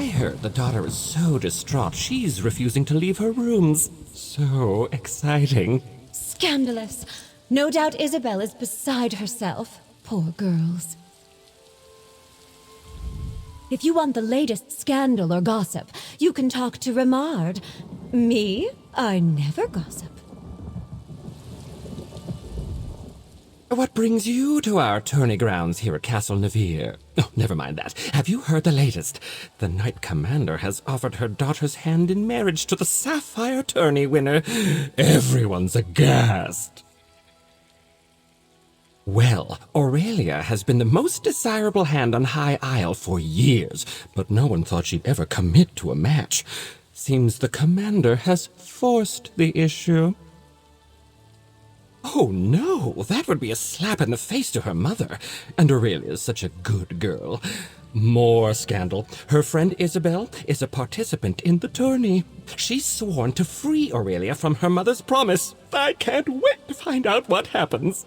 I heard the daughter is so distraught she's refusing to leave her rooms. So exciting. Scandalous. No doubt Isobel is beside herself. Poor girls. If you want the latest scandal or gossip, you can talk to Remard. Me? I never gossip. What brings you to our tourney grounds here at Castle Navire? Oh, never mind that. Have you heard the latest? The Knight Commander has offered her daughter's hand in marriage to the Sapphire tourney winner. Everyone's aghast. Well, Aurelia has been the most desirable hand on High Isle for years, but no one thought she'd ever commit to a match. Seems the Commander has forced the issue. Oh no, that would be a slap in the face to her mother. And Aurelia's such a good girl. More scandal. Her friend Isobel is a participant in the tourney. She's sworn to free Aurelia from her mother's promise. I can't wait to find out what happens.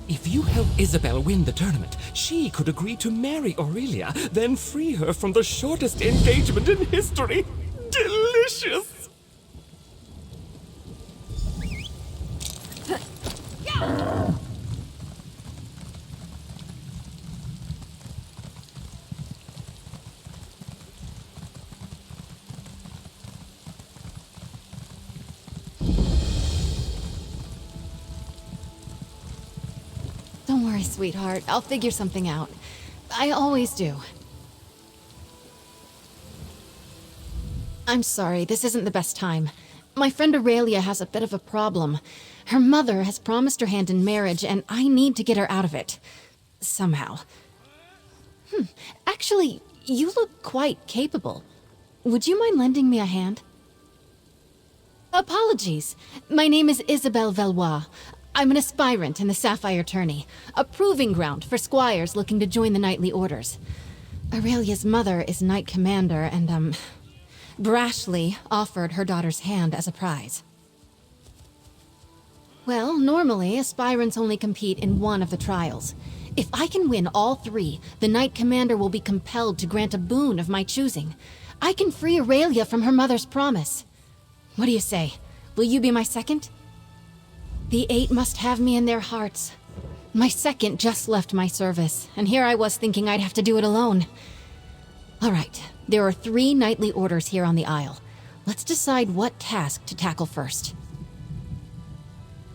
If you help Isobel win the tournament, she could agree to marry Aurelia, then free her from the shortest engagement in history. Delicious! Don't worry, sweetheart. I'll figure something out. I always do. I'm sorry, this isn't the best time. My friend Aurelia has a bit of a problem. Her mother has promised her hand in marriage, and I need to get her out of it. Somehow. Actually, you look quite capable. Would you mind lending me a hand? Apologies. My name is Isobel Veloise. I'm an aspirant in the Sapphire tourney, a proving ground for squires looking to join the knightly orders. Aurelia's mother is knight commander and, brashly offered her daughter's hand as a prize. Well, normally, aspirants only compete in one of the trials. If I can win all three, the Knight Commander will be compelled to grant a boon of my choosing. I can free Aurelia from her mother's promise. What do you say? Will you be my second? The 8 must have me in their hearts. My second just left my service, and here I was thinking I'd have to do it alone. All right, there are 3 knightly orders here on the Isle. Let's decide what task to tackle first.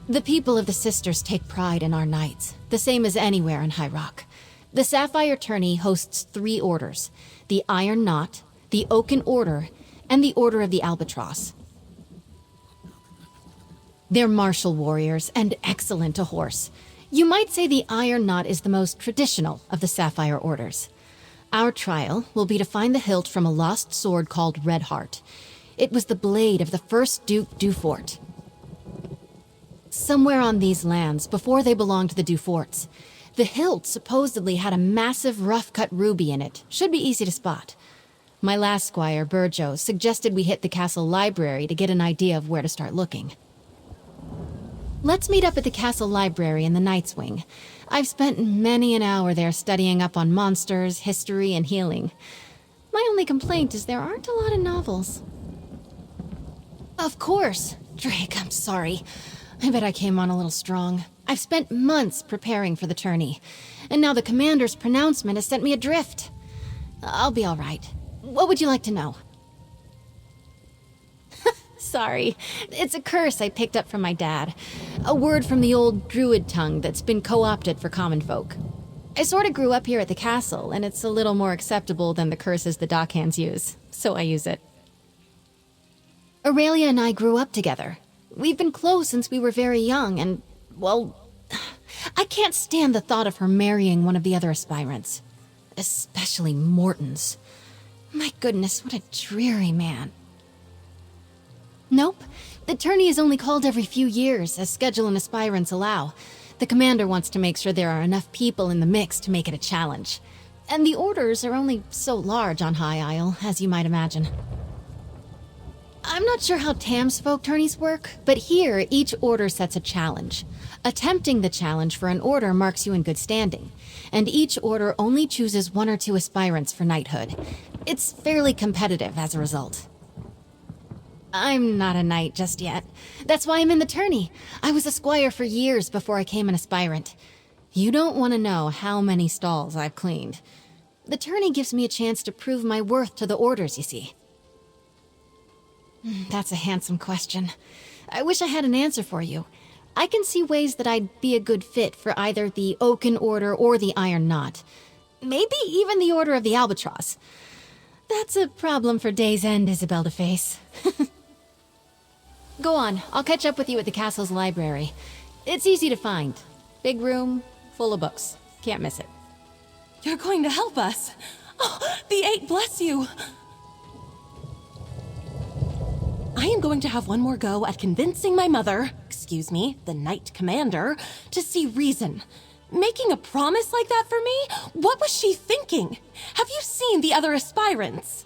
The people of the Sisters take pride in our knights, the same as anywhere in High Rock. The Sapphire Tourney hosts 3 orders: the Iron Knot, the Oaken Order, and the Order of the Albatross. They're martial warriors and excellent to horse. You might say the Iron Knot is the most traditional of the Sapphire Orders. Our trial will be to find the hilt from a lost sword called Red Heart. It was the blade of the first Duke Dufort. Somewhere on these lands, before they belonged to the Duforts, the hilt supposedly had a massive rough-cut ruby in it. Should be easy to spot. My last squire, Burjo, suggested we hit the castle library to get an idea of where to start looking. Let's meet up at the castle library in the Knight's Wing. I've spent many an hour there studying up on monsters, history, and healing. My only complaint is there aren't a lot of novels. Of course. Drake, I'm sorry. I bet I came on a little strong. I've spent months preparing for the tourney, and now the commander's pronouncement has sent me adrift. I'll be all right. What would you like to know? Sorry. It's a curse I picked up from my dad. A word from the old druid tongue that's been co-opted for common folk. I sort of grew up here at the castle, and it's a little more acceptable than the curses the dockhands use, so I use it. Aurelia and I grew up together. We've been close since we were very young, and, well, I can't stand the thought of her marrying one of the other aspirants. Especially Morton's. My goodness, what a dreary man. Nope. The tourney is only called every few years, as schedule and aspirants allow. The commander wants to make sure there are enough people in the mix to make it a challenge. And the orders are only so large on High Isle, as you might imagine. I'm not sure how Tamsfolk tourneys work, but here each order sets a challenge. Attempting the challenge for an order marks you in good standing, and each order only chooses 1 or 2 aspirants for knighthood. It's fairly competitive as a result. I'm not a knight just yet. That's why I'm in the tourney. I was a squire for years before I became an aspirant. You don't want to know how many stalls I've cleaned. The tourney gives me a chance to prove my worth to the orders, you see. That's a handsome question. I wish I had an answer for you. I can see ways that I'd be a good fit for either the Oaken Order or the Iron Knot. Maybe even the Order of the Albatross. That's a problem for day's end, Isobel to face. Go on, I'll catch up with you at the castle's library. It's easy to find. Big room, full of books. Can't miss it. You're going to help us. Oh, the Eight bless you. I am going to have one more go at convincing my mother, excuse me, the Knight Commander, to see reason. Making a promise like that for me? What was she thinking? Have you seen the other aspirants?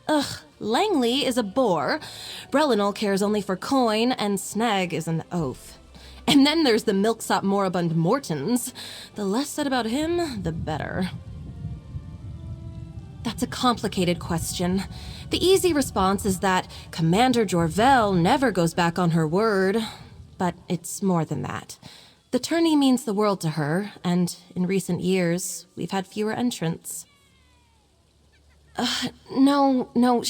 Ugh, Langley is a bore, Brelinol cares only for coin, and Snag is an oaf. And then there's the milksop moribund Mortons. The less said about him, the better. That's a complicated question. The easy response is that Commander Jorvel never goes back on her word. But it's more than that. The tourney means the world to her, and in recent years, we've had fewer entrants. No,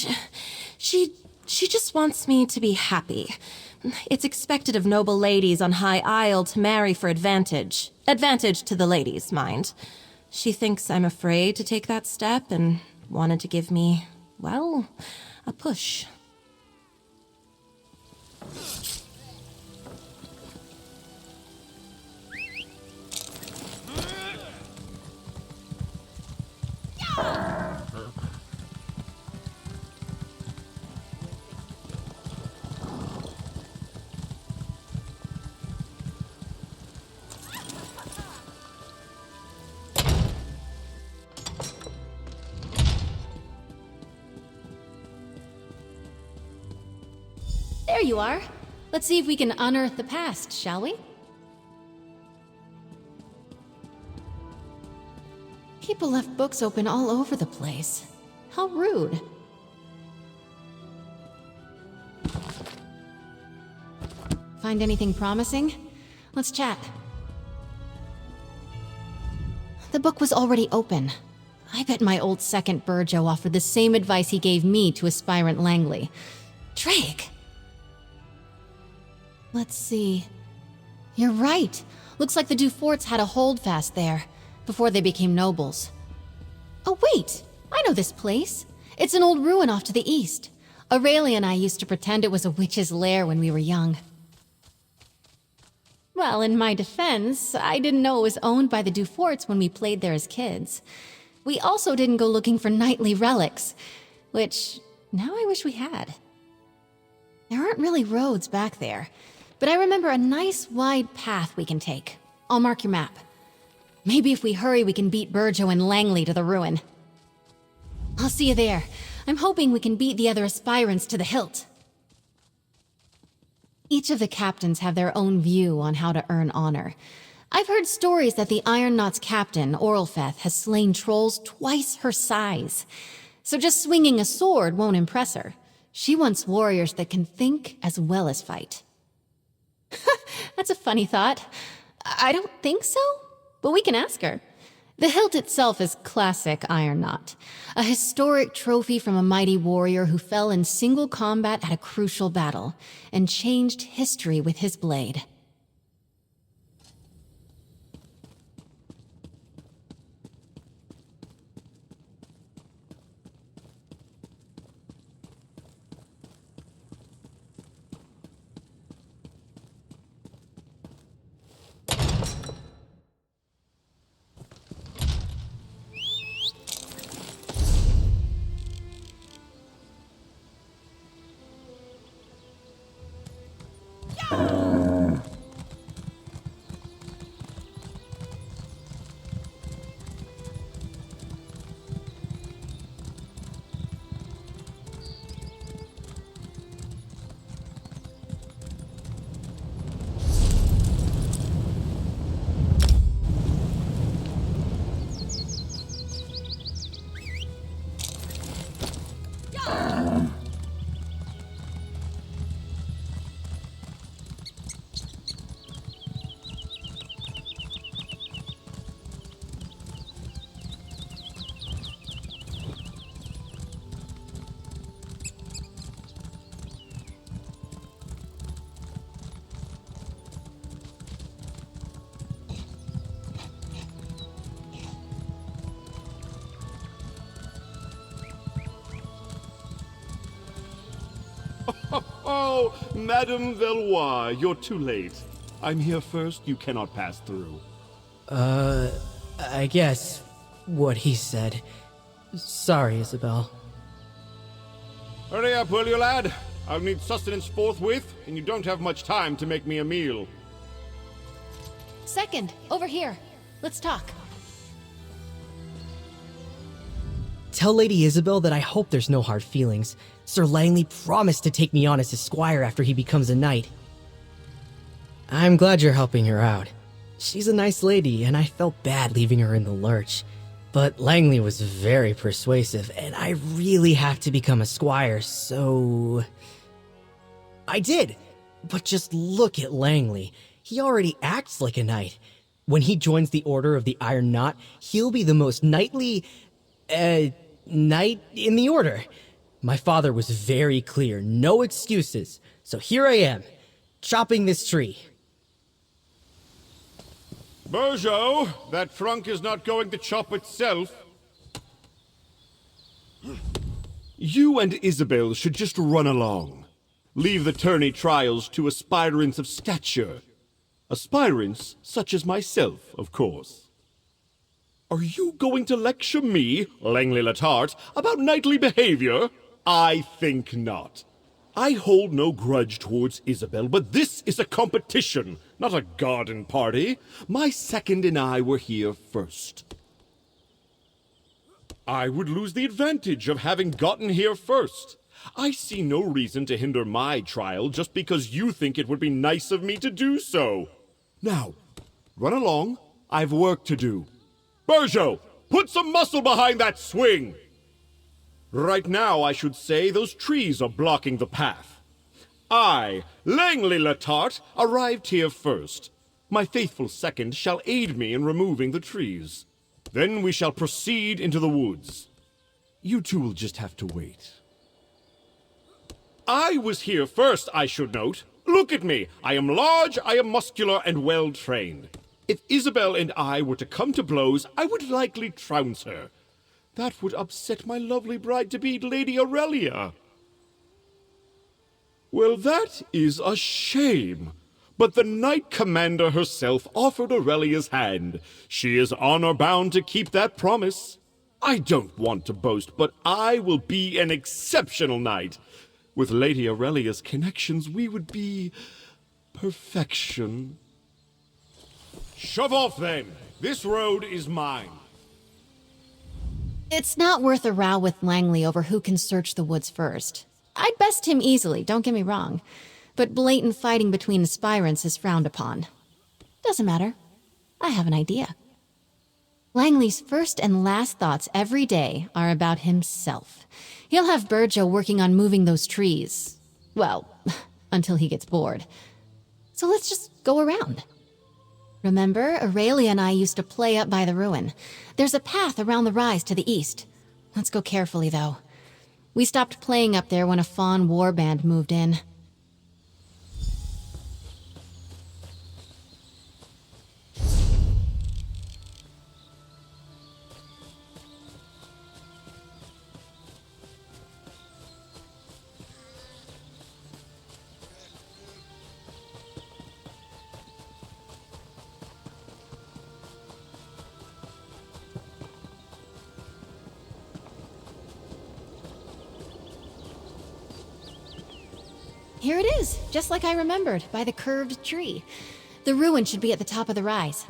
she just wants me to be happy. It's expected of noble ladies on High Isle to marry for advantage. Advantage to the ladies, mind. She thinks I'm afraid to take that step and wanted to give me, well, a push. There you are. Let's see if we can unearth the past, shall we? People left books open all over the place. How rude. Find anything promising? Let's chat. The book was already open. I bet my old second Burjo offered the same advice he gave me to aspirant Langley. Drake! Let's see. You're right. Looks like the Duforts had a holdfast there, before they became nobles. Oh wait! I know this place. It's an old ruin off to the east. Aurelia and I used to pretend it was a witch's lair when we were young. Well, in my defense, I didn't know it was owned by the Duforts when we played there as kids. We also didn't go looking for knightly relics, which now I wish we had. There aren't really roads back there, but I remember a nice wide path we can take. I'll mark your map. Maybe if we hurry, we can beat Burjo and Langley to the ruin. I'll see you there. I'm hoping we can beat the other aspirants to the hilt. Each of the captains have their own view on how to earn honor. I've heard stories that the Iron Knot's captain, Orlfeth, has slain trolls twice her size. So just swinging a sword won't impress her. She wants warriors that can think as well as fight. That's a funny thought. I don't think so, but we can ask her. The hilt itself is classic Iron Knot, a historic trophy from a mighty warrior who fell in single combat at a crucial battle and changed history with his blade. Oh, Madame Veloise, you're too late. I'm here first, you cannot pass through. I guess what he said. Sorry, Isobel. Hurry up, will you, lad? I'll need sustenance forthwith, and you don't have much time to make me a meal. Second, over here. Let's talk. Tell Lady Isobel that I hope there's no hard feelings. Sir Langley promised to take me on as his squire after he becomes a knight. I'm glad you're helping her out. She's a nice lady, and I felt bad leaving her in the lurch. But Langley was very persuasive, and I really have to become a squire, so... I did! But just look at Langley. He already acts like a knight. When he joins the Order of the Iron Knot, he'll be the most knightly... knight in the Order. My father was very clear, no excuses. So here I am, chopping this tree. Bourgeot, that trunk is not going to chop itself. You and Isobel should just run along. Leave the tourney trials to aspirants of stature. Aspirants such as myself, of course. Are you going to lecture me, Langley Latarte, about knightly behavior? I think not. I hold no grudge towards Isobel, but this is a competition, not a garden party. My second and I were here first. I would lose the advantage of having gotten here first. I see no reason to hinder my trial just because you think it would be nice of me to do so. Now, run along. I've work to do. Bourgeot, put some muscle behind that swing! Right now, I should say, those trees are blocking the path. I, Langley Latarte, arrived here first. My faithful second shall aid me in removing the trees. Then we shall proceed into the woods. You two will just have to wait. I was here first, I should note. Look at me. I am large, I am muscular, and well-trained. If Isobel and I were to come to blows, I would likely trounce her. That would upset my lovely bride-to-be, Lady Aurelia. Well, that is a shame. But the Knight Commander herself offered Aurelia's hand. She is honor-bound to keep that promise. I don't want to boast, but I will be an exceptional knight. With Lady Aurelia's connections, we would be perfection. Shove off, then. This road is mine. It's not worth a row with Langley over who can search the woods first. I'd best him easily, don't get me wrong. But blatant fighting between aspirants is frowned upon. Doesn't matter. I have an idea. Langley's first and last thoughts every day are about himself. He'll have Bourgeot working on moving those trees. Well, until he gets bored. So let's just go around. Remember, Aurelia and I used to play up by the ruin. There's a path around the rise to the east. Let's go carefully, though. We stopped playing up there when a Fawn warband moved in. Here it is, just like I remembered, by the curved tree. The ruin should be at the top of the rise.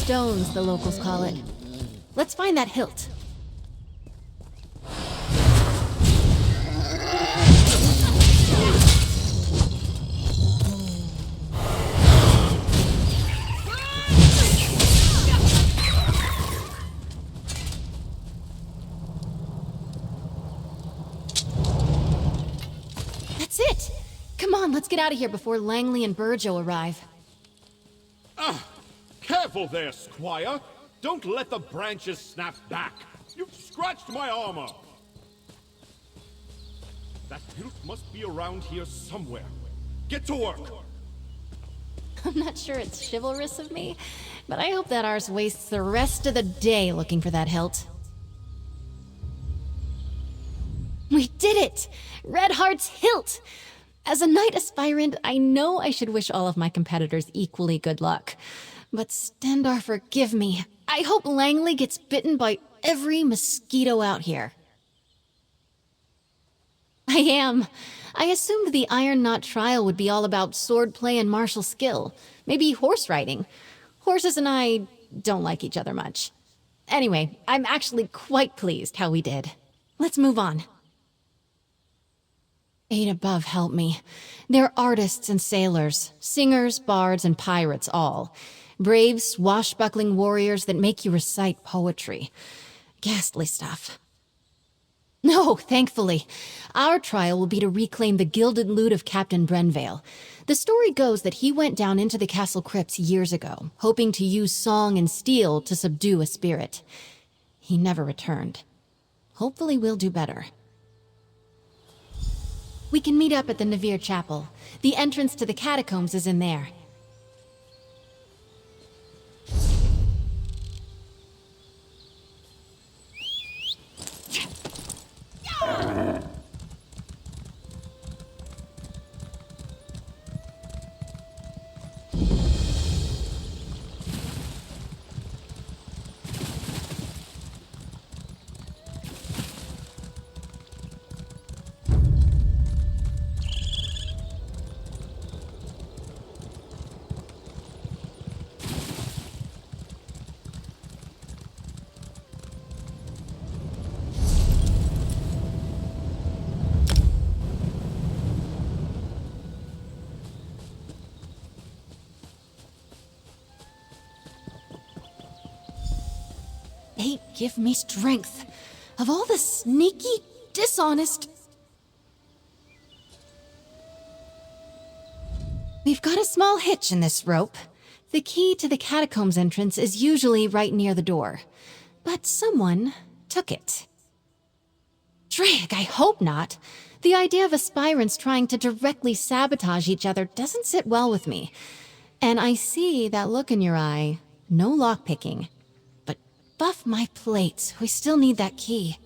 Stones, the locals call it. Let's find that hilt. on, let's get out of here before Langley and Burjo arrive. Careful there, Squire! Don't let the branches snap back! You've scratched my armor! That hilt must be around here somewhere. Get to work! I'm not sure it's chivalrous of me, but I hope that arse wastes the rest of the day looking for that hilt. We did it! Red Heart's hilt! As a knight aspirant, I know I should wish all of my competitors equally good luck. But Stendarr, forgive me. I hope Langley gets bitten by every mosquito out here. I am. I assumed the Iron Knot trial would be all about swordplay and martial skill. Maybe horse riding. Horses and I don't like each other much. Anyway, I'm actually quite pleased how we did. Let's move on. Eight above help me. They're artists and sailors, singers, bards, and pirates all. Brave, swashbuckling warriors that make you recite poetry. Ghastly stuff. No, thankfully. Our trial will be to reclaim the gilded loot of Captain Brenvale. The story goes that he went down into the castle crypts years ago, hoping to use song and steel to subdue a spirit. He never returned. Hopefully we'll do better. We can meet up at the Navire Chapel. The entrance to the catacombs is in there. Eight give me strength. Of all the sneaky, dishonest... We've got a small hitch in this rope. The key to the catacombs entrance is usually right near the door. But someone took it. Drake, I hope not. The idea of aspirants trying to directly sabotage each other doesn't sit well with me. And I see that look in your eye. No lockpicking. But buff my plates. We still need that key.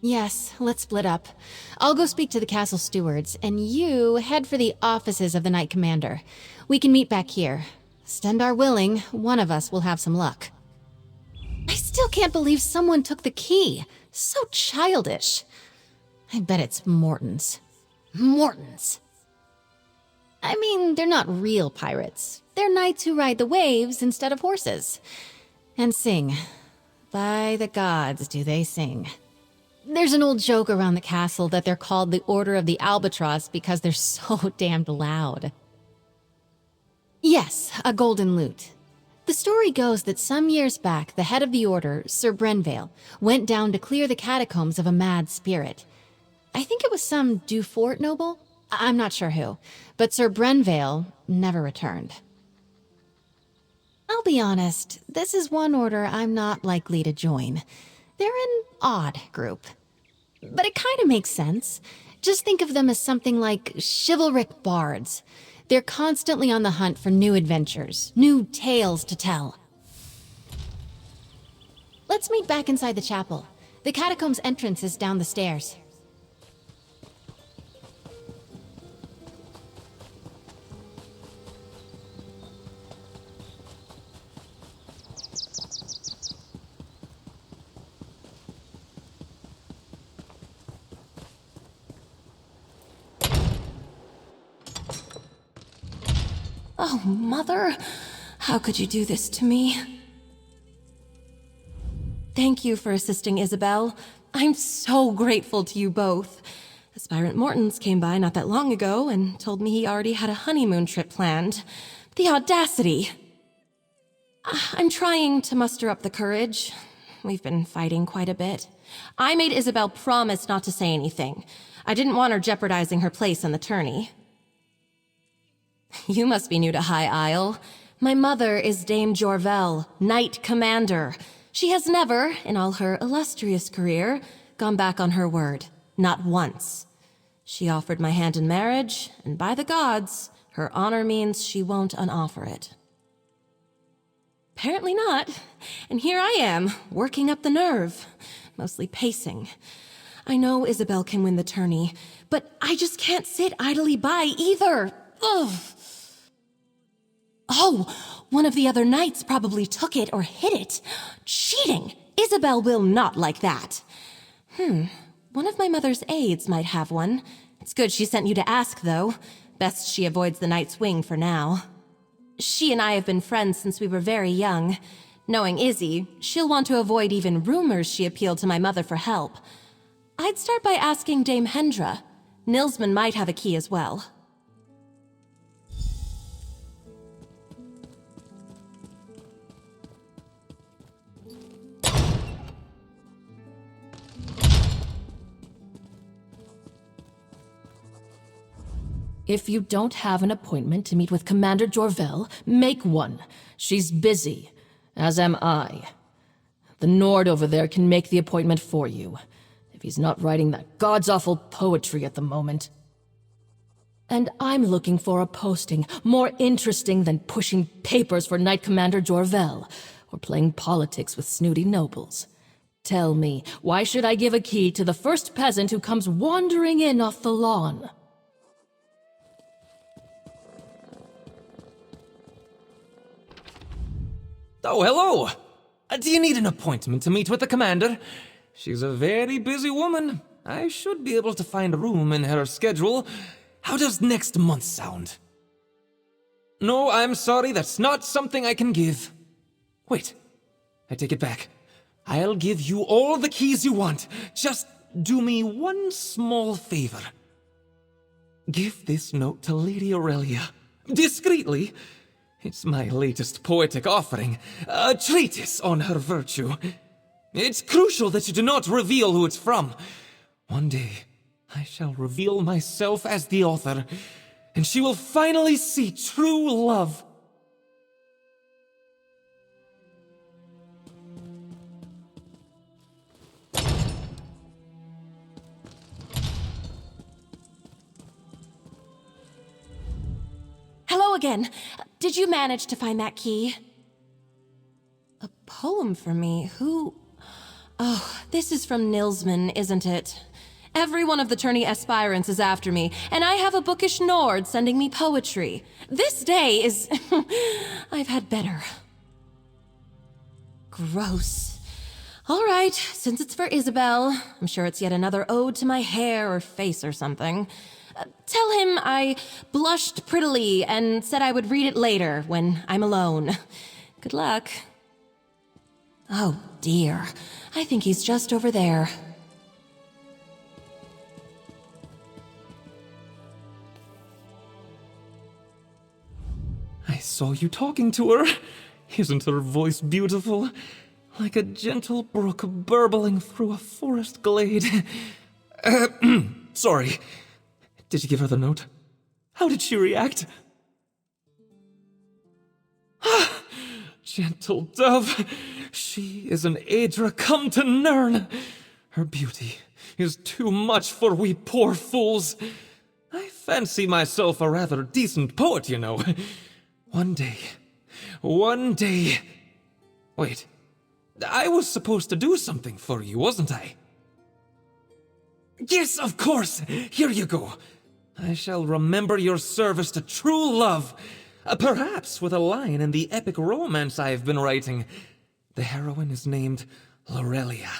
Yes, let's split up. I'll go speak to the castle stewards, and you head for the offices of the Knight Commander. We can meet back here. Stendarr willing, one of us will have some luck. I still can't believe someone took the key. So childish. I bet it's Morton's. Morton's. I mean, they're not real pirates. They're knights who ride the waves instead of horses. And sing. By the gods, do they sing. There's an old joke around the castle that they're called the Order of the Albatross because they're so damned loud. Yes, a golden lute. The story goes that some years back, the head of the order, Sir Brenvale, went down to clear the catacombs of a mad spirit. I think it was some Dufort noble? I'm not sure who, but Sir Brenvale never returned. I'll be honest, this is one order I'm not likely to join. They're an odd group. But it kind of makes sense. Just think of them as something like chivalric bards. They're constantly on the hunt for new adventures, new tales to tell. Let's meet back inside the chapel. The catacombs entrance is down the stairs. Oh, Mother, how could you do this to me? Thank you for assisting Isobel. I'm so grateful to you both. Aspirant Mortons came by not that long ago and told me he already had a honeymoon trip planned. The audacity! I'm trying to muster up the courage. We've been fighting quite a bit. I made Isobel promise not to say anything. I didn't want her jeopardizing her place in the tourney. You must be new to High Isle. My mother is Dame Jorvel, Knight Commander. She has never, in all her illustrious career, gone back on her word. Not once. She offered my hand in marriage, and by the gods, her honor means she won't unoffer it. Apparently not. And here I am, working up the nerve. Mostly pacing. I know Isobel can win the tourney, but I just can't sit idly by either. Ugh. Oh, one of the other knights probably took it or hid it. Cheating! Isobel will not like that. One of my mother's aides might have one. It's good she sent you to ask, though. Best she avoids the Knight's Wing for now. She and I have been friends since we were very young. Knowing Izzy, she'll want to avoid even rumors she appealed to my mother for help. I'd start by asking Dame Hendra. Nilsman might have a key as well. If you don't have an appointment to meet with Commander Jorvel, make one. She's busy, as am I. The Nord over there can make the appointment for you, if he's not writing that god's-awful poetry at the moment. And I'm looking for a posting more interesting than pushing papers for Knight Commander Jorvel, or playing politics with snooty nobles. Tell me, why should I give a key to the first peasant who comes wandering in off the lawn? Oh, hello! Do you need an appointment to meet with the commander? She's a very busy woman. I should be able to find room in her schedule. How does next month sound? No, I'm sorry, that's not something I can give. Wait, I take it back. I'll give you all the keys you want. Just do me one small favor. Give this note to Lady Aurelia. Discreetly. It's my latest poetic offering, a treatise on her virtue. It's crucial that you do not reveal who it's from. One day, I shall reveal myself as the author, and she will finally see true love. Hello again. Did you manage to find that key? A poem for me? Who? Oh, this is from Nilsman, isn't it? Every one of the tourney aspirants is after me, and I have a bookish Nord sending me poetry. This day is... I've had better. Gross. All right, since it's for Isobel, I'm sure it's yet another ode to my hair or face or something. Tell him I blushed prettily and said I would read it later when I'm alone. Good luck. Oh dear, I think he's just over there. I saw you talking to her. Isn't her voice beautiful? Like a gentle brook burbling through a forest glade. Sorry. Did you give her the note? How did she react? Gentle dove, she is an Aedra come to Nirn. Her beauty is too much for we poor fools. I fancy myself a rather decent poet, you know. One day... Wait, I was supposed to do something for you, wasn't I? Yes, of course! Here you go. I shall remember your service to true love, perhaps with a line in the epic romance I've been writing. The heroine is named Lorelia.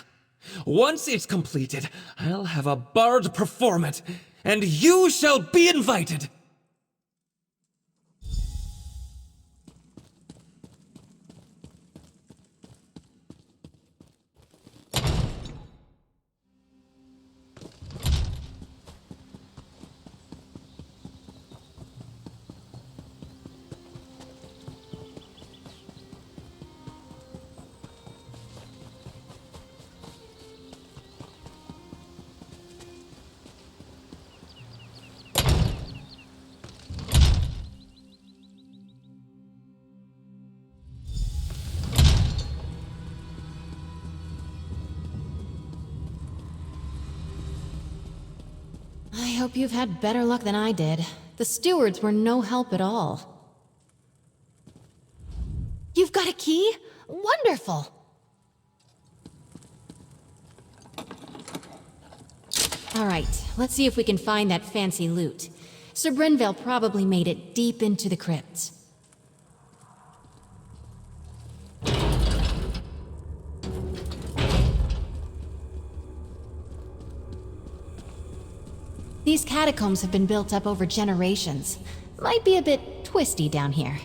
Once it's completed, I'll have a bard perform it, and you shall be invited. I hope you've had better luck than I did. The stewards were no help at all. You've got a key? Wonderful! Alright, let's see if we can find that fancy loot. Sir Brenvale probably made it deep into the crypts. These catacombs have been built up over generations. Might be a bit twisty down here.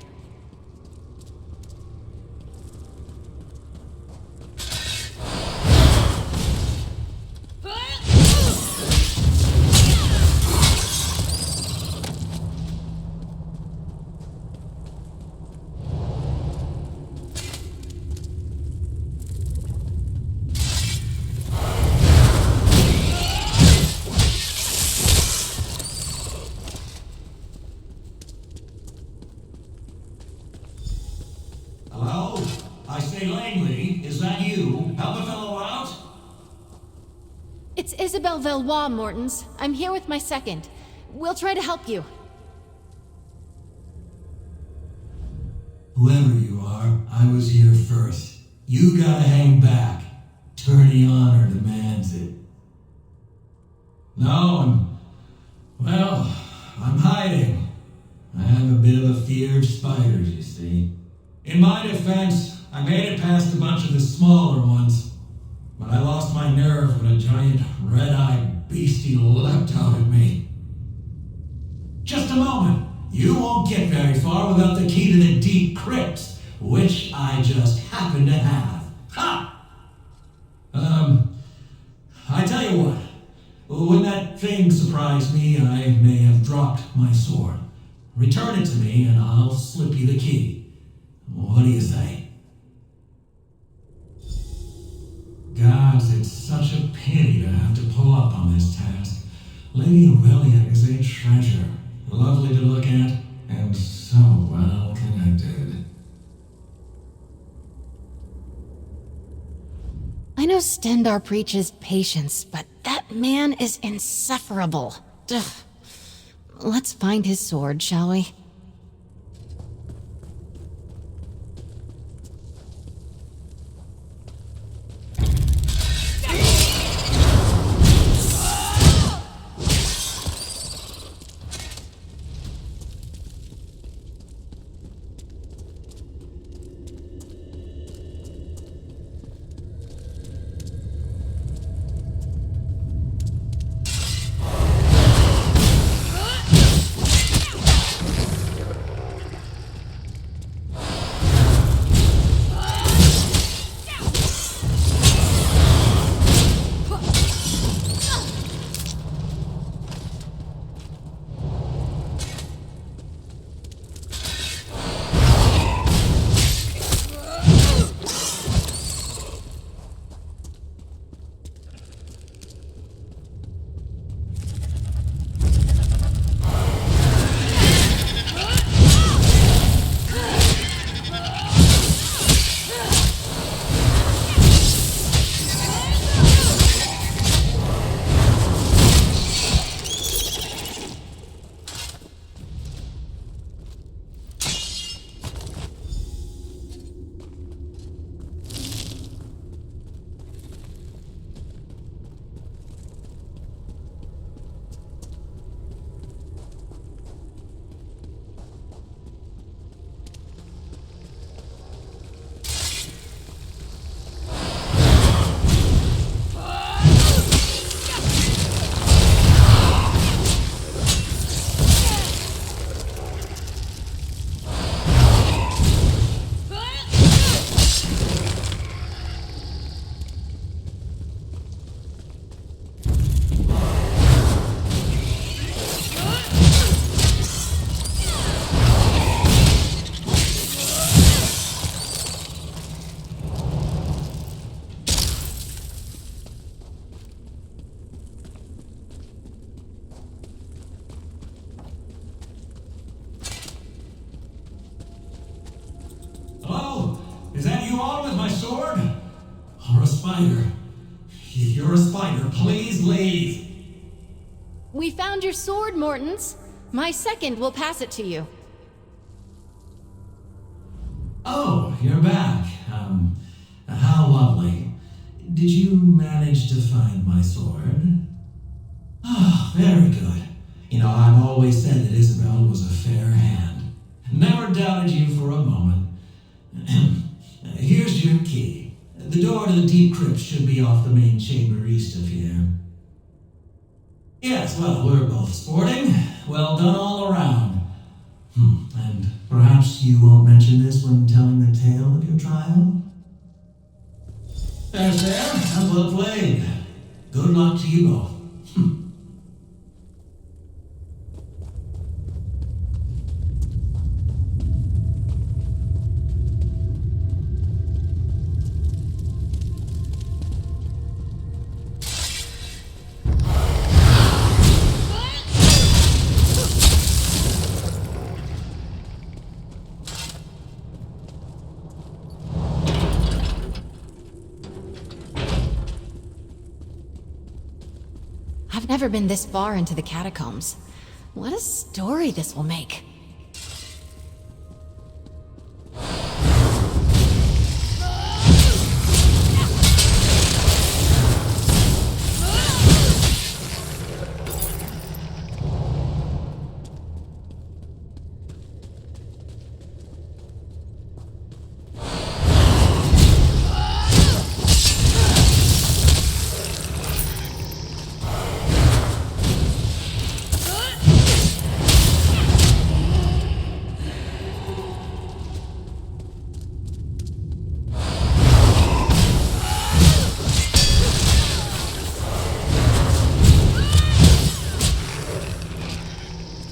Hello? I say Langley, is that you? Help a fellow out? It's Isobel Veloise, Mortons. I'm here with my second. We'll try to help you. Whoever you are, I was here first. You gotta hang back. Tourney honor demands it. No, I'm hiding. I have a bit of a fear of spiders, you see. In my defense, I made it past a bunch of the smaller ones, but I lost my nerve when a giant red-eyed beastie leapt out at me. Just a moment. You won't get very far without the key to the deep crypts, which I just happen to have. Ha! I tell you what. When that thing surprised me, I may have dropped my sword. Return it to me and I'll slip you the key. What do you say? Gods, it's such a pity to have to pull up on this task. Lady Aurelia is a treasure. Lovely to look at, and so well connected. I know Stendar preaches patience, but that man is insufferable. Ugh. Let's find his sword, shall we? Spider. You're a spider. Please leave. We found your sword, Mortons. My second will pass it to you. Oh, you're back. How lovely. Did you manage to find my sword? Ah, very good. You know, I've always said that Isabel was a fair hand. Never doubted you for a moment. Here's your key. The door to the deep crypt should be off the main chamber east of here. Yes, well, we're both sporting. Well done all around. And perhaps you won't mention this when telling the tale of your trial? There's there. And well played. Good luck to you both. I've never been this far into the catacombs. What a story this will make.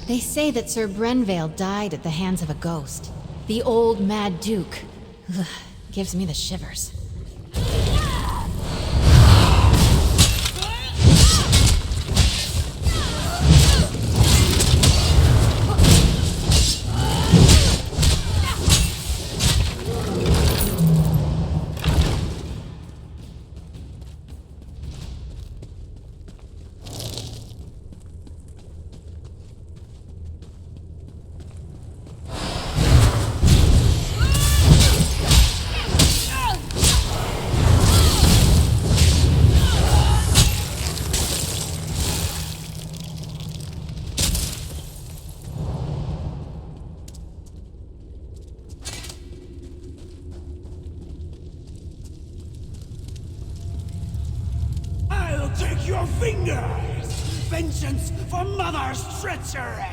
They say that Sir Brenvale died at the hands of a ghost. The old Mad Duke. Ugh, gives me the shivers. Take your fingers! Vengeance for Mother's treachery!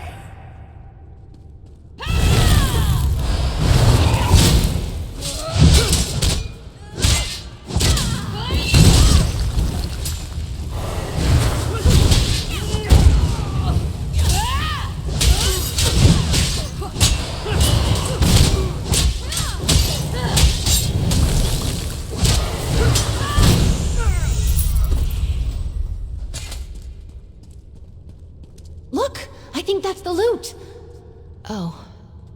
Look! I think that's the loot! Oh,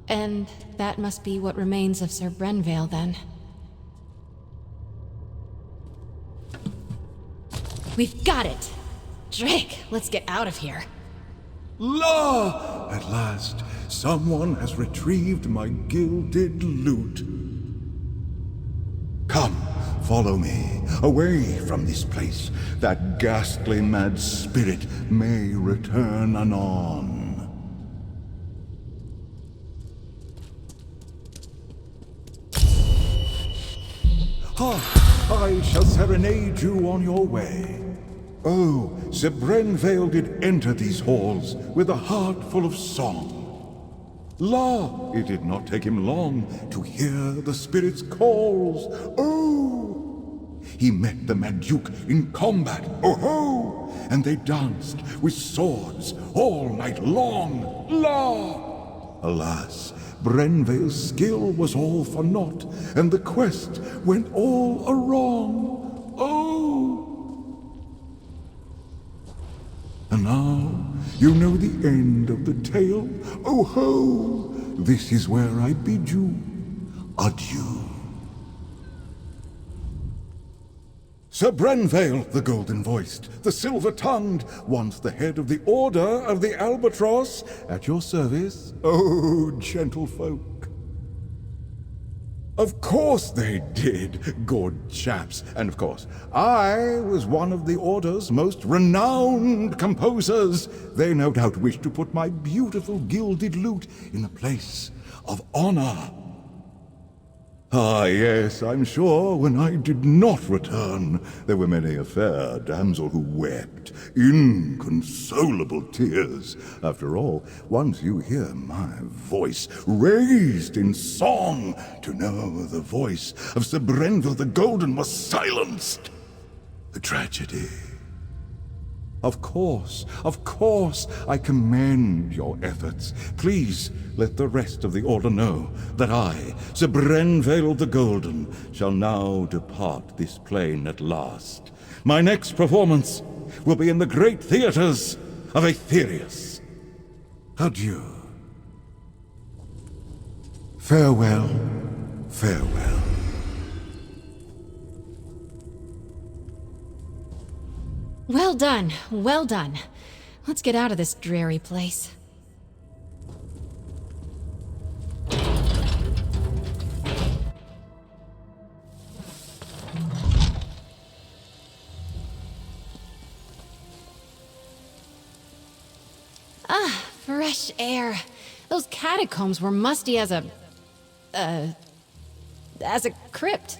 and that must be what remains of Sir Brenvale, then. We've got it! Drake, let's get out of here. La! At last, someone has retrieved my gilded loot. Come, follow me, away from this place, that ghastly mad spirit may return anon. Ha! I shall serenade you on your way. Oh, Sir Brenvale did enter these halls with a heart full of song. La! It did not take him long to hear the spirit's calls. Oh! He met the Mad Duke in combat. Oh ho! And they danced with swords all night long. La! Alas, Brenvale's skill was all for naught, and the quest went all awrong. Oh! And now, you know the end of the tale. Oh ho! This is where I bid you adieu. Sir Brenvale, the golden-voiced, the silver-tongued, once the head of the Order of the Albatross, at your service, oh, gentlefolk. Of course they did, good chaps. And of course, I was one of the Order's most renowned composers. They no doubt wish to put my beautiful gilded lute in a place of honor. Ah, yes, I'm sure when I did not return, there were many a fair damsel who wept inconsolable tears. After all, once you hear my voice raised in song, to know the voice of Sir Brenville the Golden was silenced. A tragedy. Of course, I commend your efforts. Please let the rest of the Order know that I, Sir Brenvale the Golden, shall now depart this plane at last. My next performance will be in the great theaters of Aetherius. Adieu. Farewell, farewell. Well done, well done. Let's get out of this dreary place. Ah, fresh air. Those catacombs were musty as a crypt.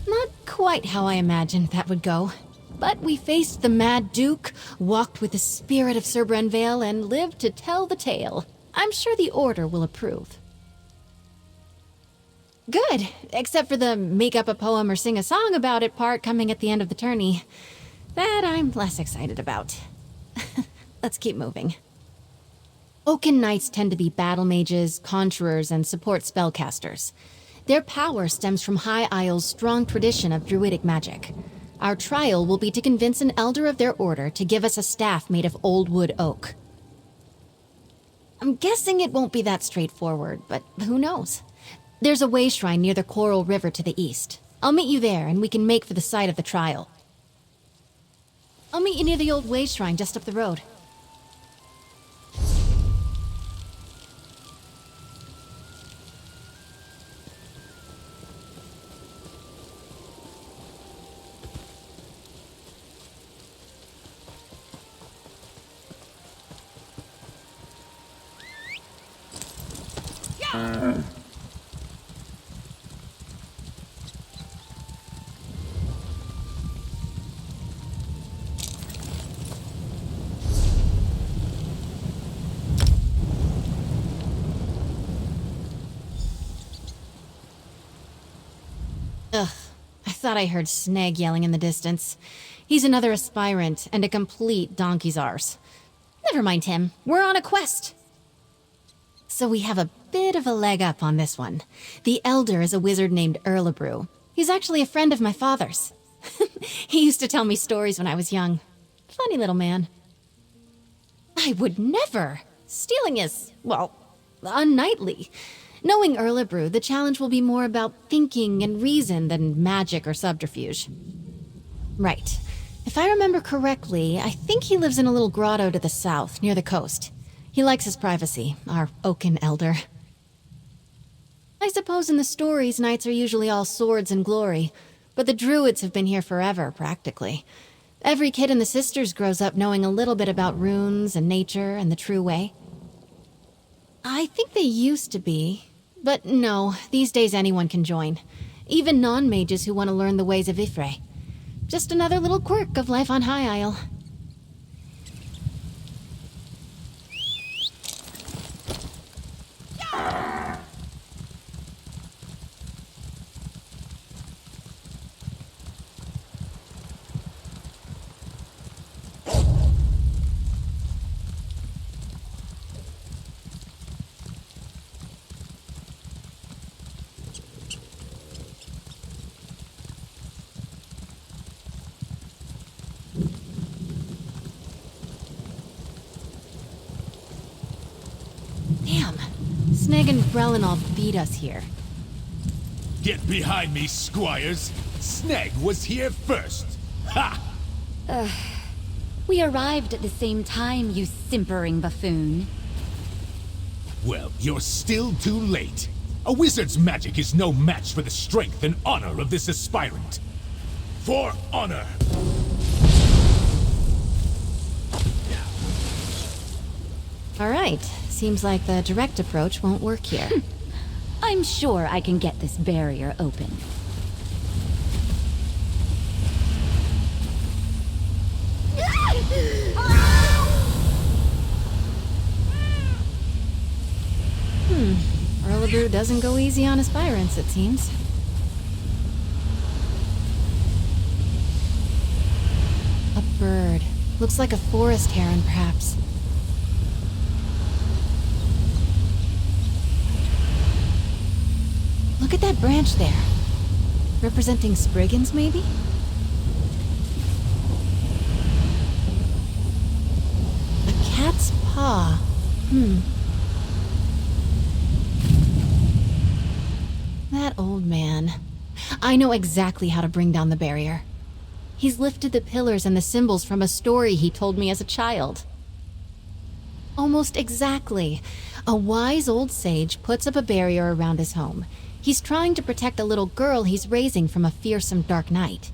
Not quite how I imagined that would go. But we faced the Mad Duke, walked with the spirit of Sir Brenvale, and lived to tell the tale. I'm sure the Order will approve. Good, except for the make up a poem or sing a song about it part coming at the end of the tourney. That I'm less excited about. Let's keep moving. Oaken Knights tend to be battle mages, conjurers, and support spellcasters. Their power stems from High Isle's strong tradition of druidic magic. Our trial will be to convince an elder of their order to give us a staff made of old wood oak. I'm guessing it won't be that straightforward, but who knows? There's a way shrine near the Coral River to the east. I'll meet you there, and we can make for the site of the trial. I'll meet you near the old way shrine just up the road. Ugh, I thought I heard Sneg yelling in the distance. He's another aspirant and a complete donkey's arse. Never mind him, we're on a quest. So we have a bit of a leg up on this one. The Elder is a wizard named Erlebrew. He's actually a friend of my father's. He used to tell me stories when I was young. Funny little man. I would never! Stealing is, well, unknightly. Knowing Erlebrew, the challenge will be more about thinking and reason than magic or subterfuge. Right. If I remember correctly, I think he lives in a little grotto to the south, near the coast. He likes his privacy, our Oaken Elder. I suppose in the stories, knights are usually all swords and glory, but the druids have been here forever, practically. Every kid in the Sisters grows up knowing a little bit about runes and nature and the true way. I think they used to be. But no, these days anyone can join. Even non-mages who want to learn the ways of Ifre. Just another little quirk of life on High Isle. Damn, Sneg and Brelin all beat us here. Get behind me, squires! Sneg was here first! Ha! We arrived at the same time, you simpering buffoon. Well, you're still too late. A wizard's magic is no match for the strength and honor of this aspirant. For honor! Alright, seems like the direct approach won't work here. I'm sure I can get this barrier open. Erlebrew doesn't go easy on aspirants, it seems. A bird. Looks like a forest heron, perhaps. Look at that branch there. Representing Spriggans, maybe? A cat's paw. That old man. I know exactly how to bring down the barrier. He's lifted the pillars and the symbols from a story he told me as a child. Almost exactly. A wise old sage puts up a barrier around his home. He's trying to protect a little girl he's raising from a fearsome dark knight.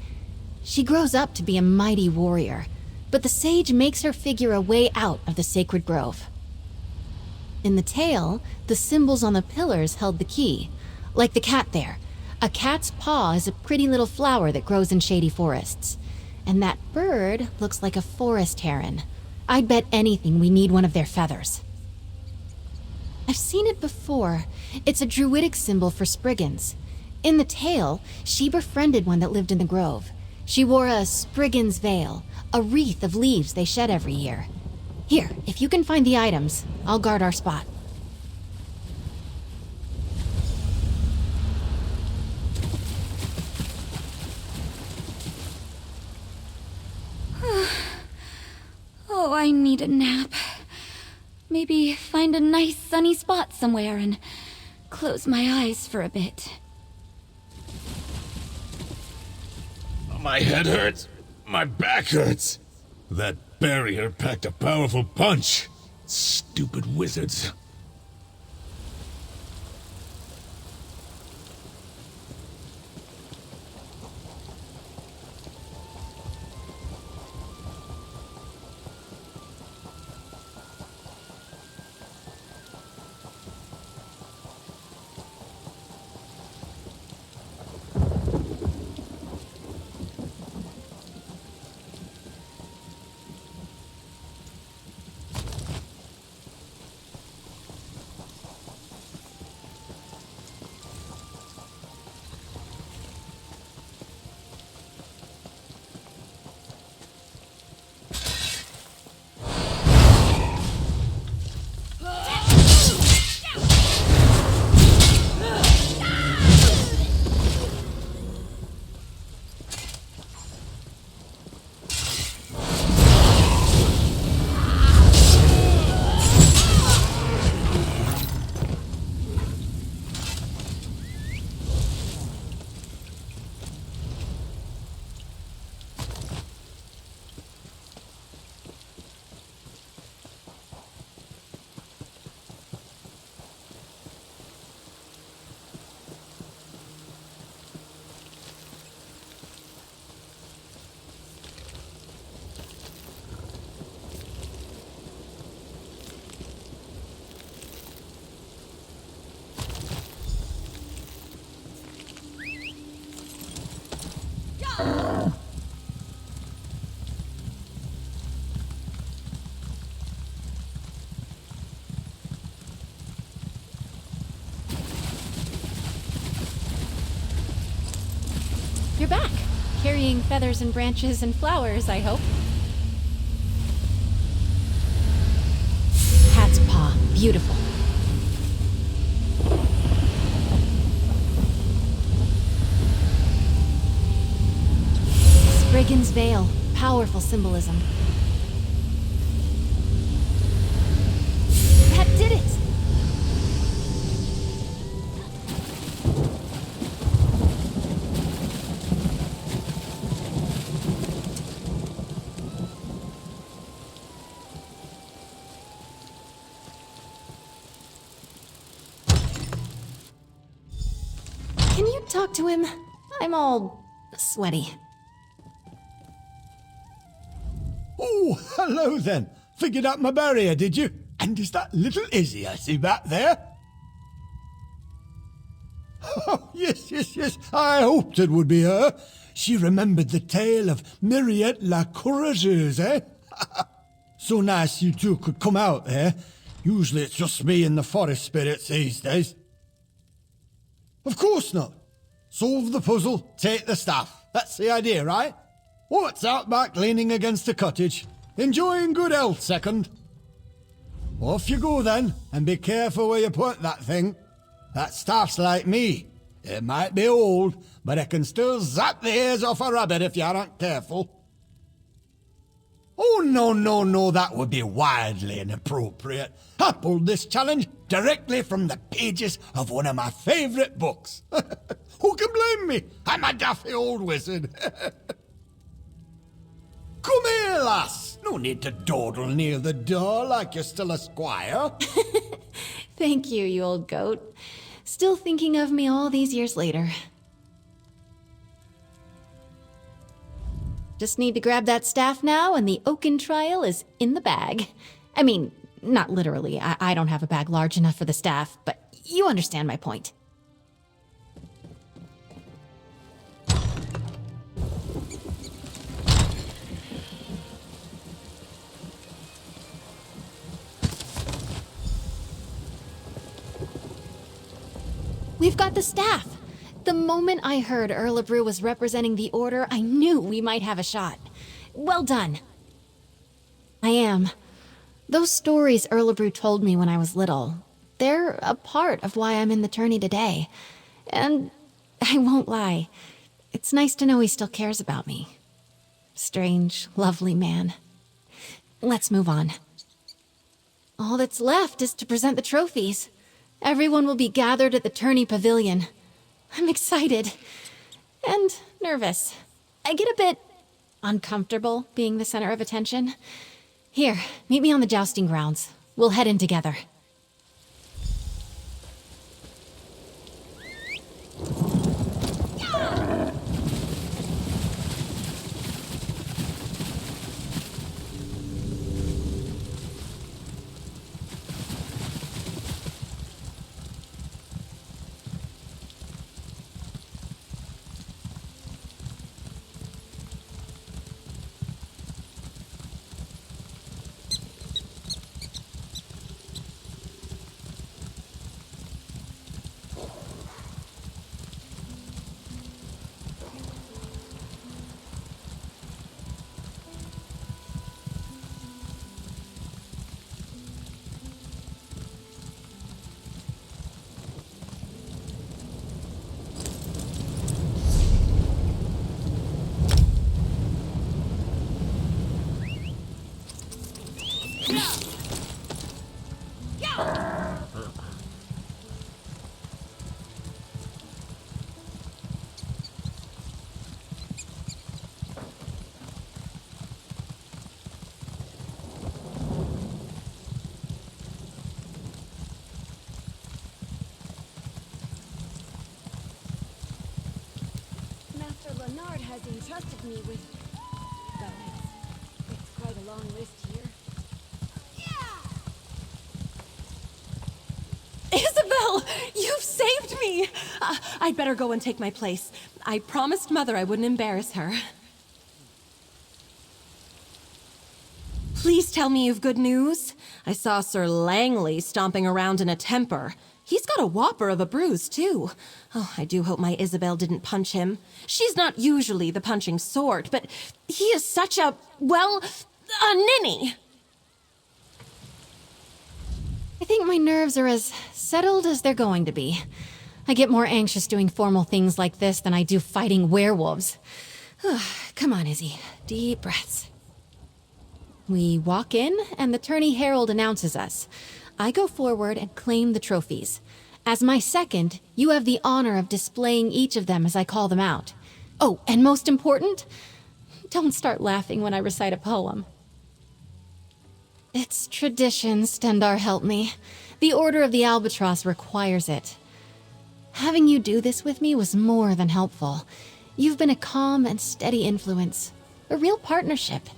She grows up to be a mighty warrior, but the sage makes her figure a way out of the sacred grove. In the tale, the symbols on the pillars held the key. Like the cat there. A cat's paw is a pretty little flower that grows in shady forests. And that bird looks like a forest heron. I'd bet anything we need one of their feathers. I've seen it before. It's a druidic symbol for Spriggans. In the tale, she befriended one that lived in the grove. She wore a Spriggan's veil, a wreath of leaves they shed every year. Here, if you can find the items, I'll guard our spot. Oh, I need a nap. Maybe find a nice sunny spot somewhere and close my eyes for a bit. My head hurts. My back hurts. That barrier packed a powerful punch. Stupid wizards. You're back, carrying feathers and branches and flowers, I hope. Cat's paw, beautiful. Spriggan's veil, powerful symbolism. That did it! talk to him? I'm all sweaty. Oh, hello then. Figured out my barrier, did you? And is that little Izzy I see back there? Oh, yes. I hoped it would be her. She remembered the tale of Myriette la Courageuse, eh? So nice you two could come out there. Usually it's just me and the forest spirits these days. Of course not. Solve the puzzle, take the staff. That's the idea, right? What's out back leaning against a cottage? Enjoying good health, second. Off you go then, and be careful where you put that thing. That staff's like me. It might be old, but it can still zap the ears off a rabbit if you aren't careful. Oh, no, that would be wildly inappropriate. I pulled this challenge directly from the pages of one of my favorite books. Who can blame me? I'm a daffy old wizard. Come here, lass. No need to dawdle near the door like you're still a squire. Thank you, you old goat. Still thinking of me all these years later. Just need to grab that staff now, and the Oaken trial is in the bag. I mean, not literally. I don't have a bag large enough for the staff, but you understand my point. We've got the staff! The moment I heard Erlebrew was representing the Order, I knew we might have a shot. Well done. I am. Those stories Erlebrew told me when I was little, they're a part of why I'm in the tourney today. And I won't lie, it's nice to know he still cares about me. Strange, lovely man. Let's move on. All that's left is to present the trophies. Everyone will be gathered at the tourney pavilion. I'm excited. And nervous. I get a bit uncomfortable being the center of attention. Here, meet me on the jousting grounds. We'll head in together. Has entrusted me with... Well, it's quite a long list here. Isabel! You've saved me! I'd better go and take my place. I promised Mother I wouldn't embarrass her. Please tell me you've good news. I saw Sir Langley stomping around in a temper. He's got a whopper of a bruise, too. Oh, I do hope my Isobel didn't punch him. She's not usually the punching sort, but he is such a, well, a ninny. I think my nerves are as settled as they're going to be. I get more anxious doing formal things like this than I do fighting werewolves. Come on, Izzy. Deep breaths. We walk in, and the tourney herald announces us. I go forward and claim the trophies. As my second, you have the honor of displaying each of them as I call them out. Oh, and most important, don't start laughing when I recite a poem. It's tradition, Stendar help me. The Order of the Albatross requires it. Having you do this with me was more than helpful. You've been a calm and steady influence. A real partnership.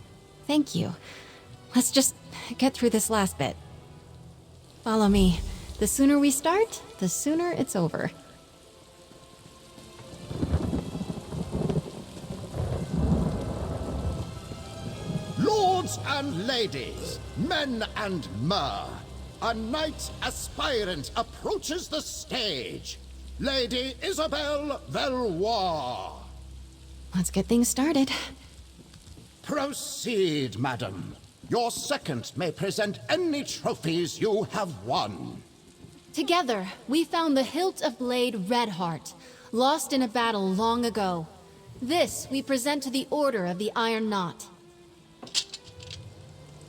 Thank you. Let's just get through this last bit. Follow me. The sooner we start, the sooner it's over. Lords and ladies, men and mer, a knight aspirant approaches the stage. Lady Isobel Veloise. Let's get things started. Proceed, madam. Your second may present any trophies you have won. Together, we found the hilt of blade Redheart, lost in a battle long ago. This we present to the Order of the Iron Knot.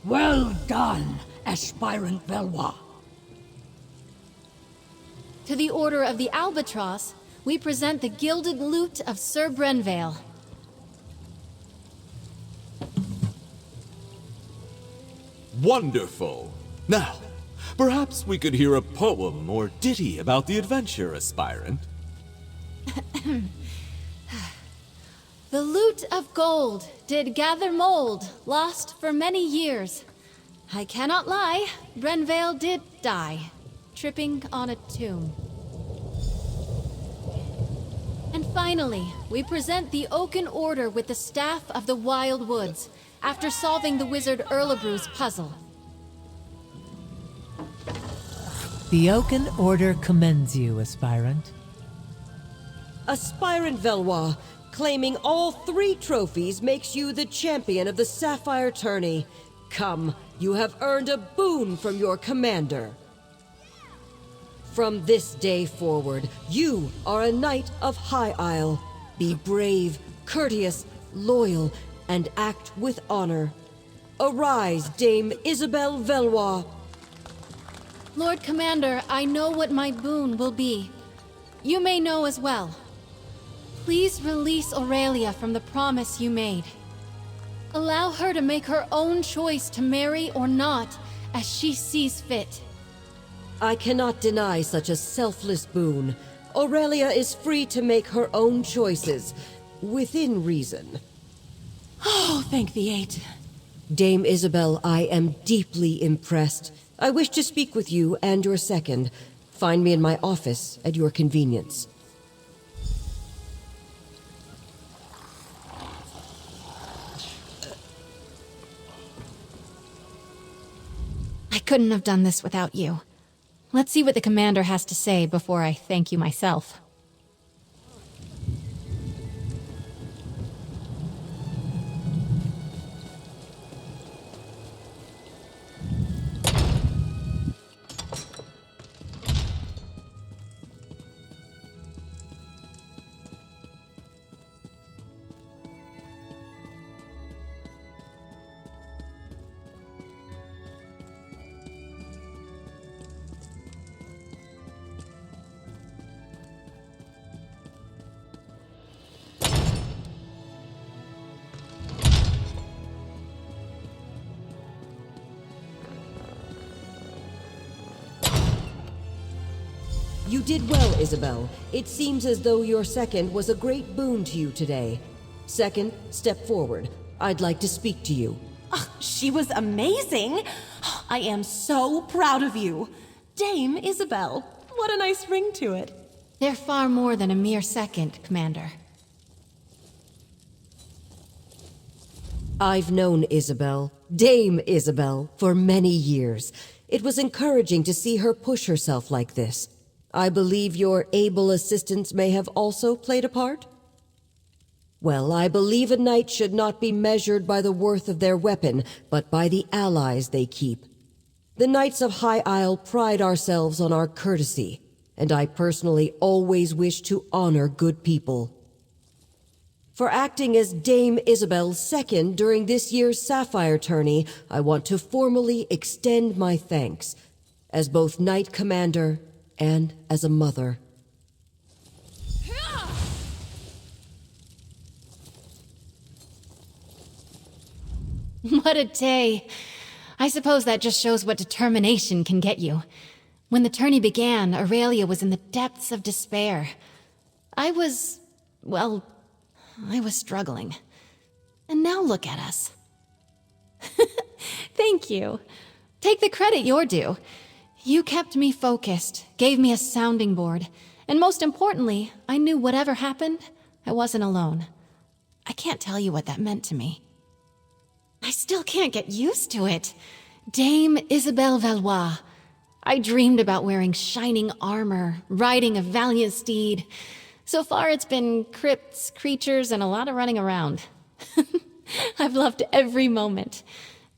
Well done, aspirant Veloise. To the Order of the Albatross, we present the gilded lute of Sir Brenvale. Wonderful. Now, perhaps we could hear a poem or ditty about the adventure, aspirant. The lute of gold did gather mold, lost for many years. I cannot lie, Brenvale did die, tripping on a tomb. And finally, we present the Oaken Order with the Staff of the Wild Woods, after solving the wizard Erlebru's puzzle. The Oaken Order commends you, aspirant. Aspirant Veloise, claiming all 3 trophies makes you the champion of the Sapphire Tourney. Come, you have earned a boon from your commander. From this day forward, you are a knight of High Isle. Be brave, courteous, loyal, and act with honor. Arise, Dame Isobel Veloise. Lord Commander, I know what my boon will be. You may know as well. Please release Aurelia from the promise you made. Allow her to make her own choice to marry or not, as she sees fit. I cannot deny such a selfless boon. Aurelia is free to make her own choices, within reason. Oh, thank the 8. Dame Isobel, I am deeply impressed. I wish to speak with you and your second. Find me in my office at your convenience. I couldn't have done this without you. Let's see what the commander has to say before I thank you myself. You did well, Isobel. It seems as though your second was a great boon to you today. Second, step forward. I'd like to speak to you. She was amazing! I am so proud of you. Dame Isobel, what a nice ring to it. They're far more than a mere second, Commander. I've known Isobel, Dame Isobel, for many years. It was encouraging to see her push herself like this. I believe your able assistants may have also played a part? Well, I believe a knight should not be measured by the worth of their weapon, but by the allies they keep. The Knights of High Isle pride ourselves on our courtesy, and I personally always wish to honor good people. For acting as Dame Isobel's second during this year's Sapphire Tourney, I want to formally extend my thanks, as both Knight Commander and as a mother. What a day! I suppose that just shows what determination can get you. When the tourney began, Aurelia was in the depths of despair. I was struggling. And now look at us. Thank you. Take the credit you're due. You kept me focused, gave me a sounding board, and most importantly, I knew whatever happened, I wasn't alone. I can't tell you what that meant to me. I still can't get used to it. Dame Isobel Veloise. I dreamed about wearing shining armor, riding a valiant steed. So far it's been crypts, creatures, and a lot of running around. I've loved every moment,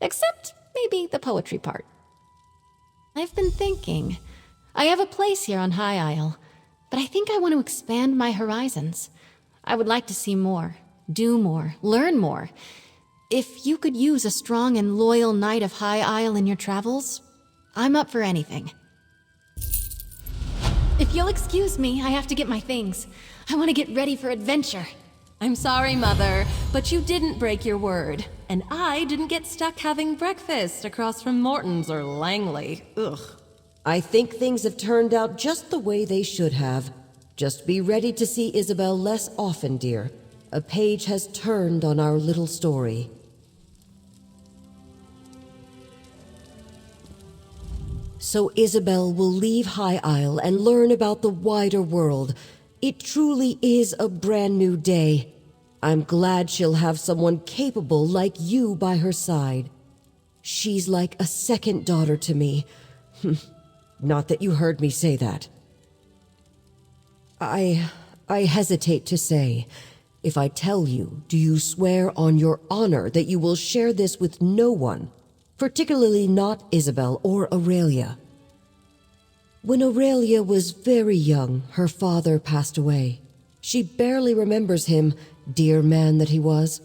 except maybe the poetry part. I've been thinking. I have a place here on High Isle, but I think I want to expand my horizons. I would like to see more, do more, learn more. If you could use a strong and loyal knight of High Isle in your travels, I'm up for anything. If you'll excuse me, I have to get my things. I want to get ready for adventure. I'm sorry, Mother, but you didn't break your word. And I didn't get stuck having breakfast across from Morton's or Langley. Ugh. I think things have turned out just the way they should have. Just be ready to see Isobel less often, dear. A page has turned on our little story. So Isobel will leave High Isle and learn about the wider world. It truly is a brand new day. I'm glad she'll have someone capable like you by her side. She's like a second daughter to me. Not that you heard me say that. I hesitate to say. If I tell you, do you swear on your honor that you will share this with no one, particularly not Isobel or Aurelia? When Aurelia was very young, her father passed away. She barely remembers him, dear man that he was.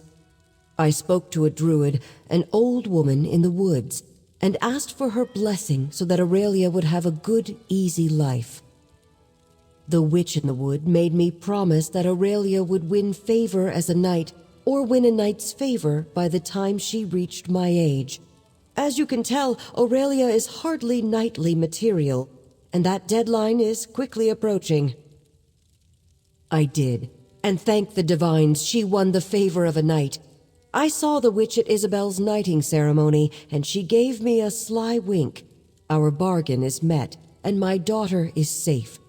I spoke to a druid, an old woman in the woods, and asked for her blessing so that Aurelia would have a good, easy life. The witch in the wood made me promise that Aurelia would win favor as a knight, or win a knight's favor by the time she reached my age. As you can tell, Aurelia is hardly knightly material, and that deadline is quickly approaching. I did, and thank the divines she won the favor of a knight. I saw the witch at Isobel's knighting ceremony, and she gave me a sly wink. Our bargain is met, and my daughter is safe.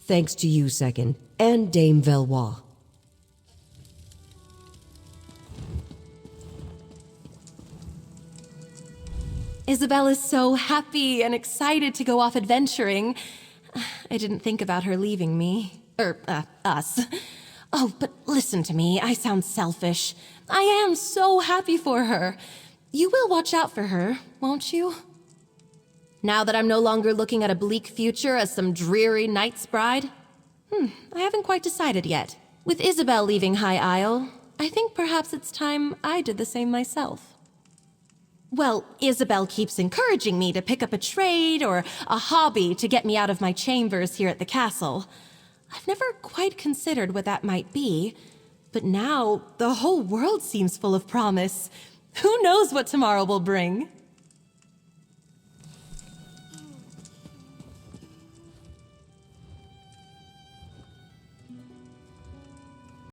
Thanks to you, Second, and Dame Veloise. Isobel is so happy and excited to go off adventuring. I didn't think about her leaving me. Us. Oh, but listen to me, I sound selfish. I am so happy for her. You will watch out for her, won't you? Now that I'm no longer looking at a bleak future as some dreary knight's bride? I haven't quite decided yet. With Isobel leaving High Isle, I think perhaps it's time I did the same myself. Well, Isobel keeps encouraging me to pick up a trade or a hobby to get me out of my chambers here at the castle. I've never quite considered what that might be, but now the whole world seems full of promise. Who knows what tomorrow will bring?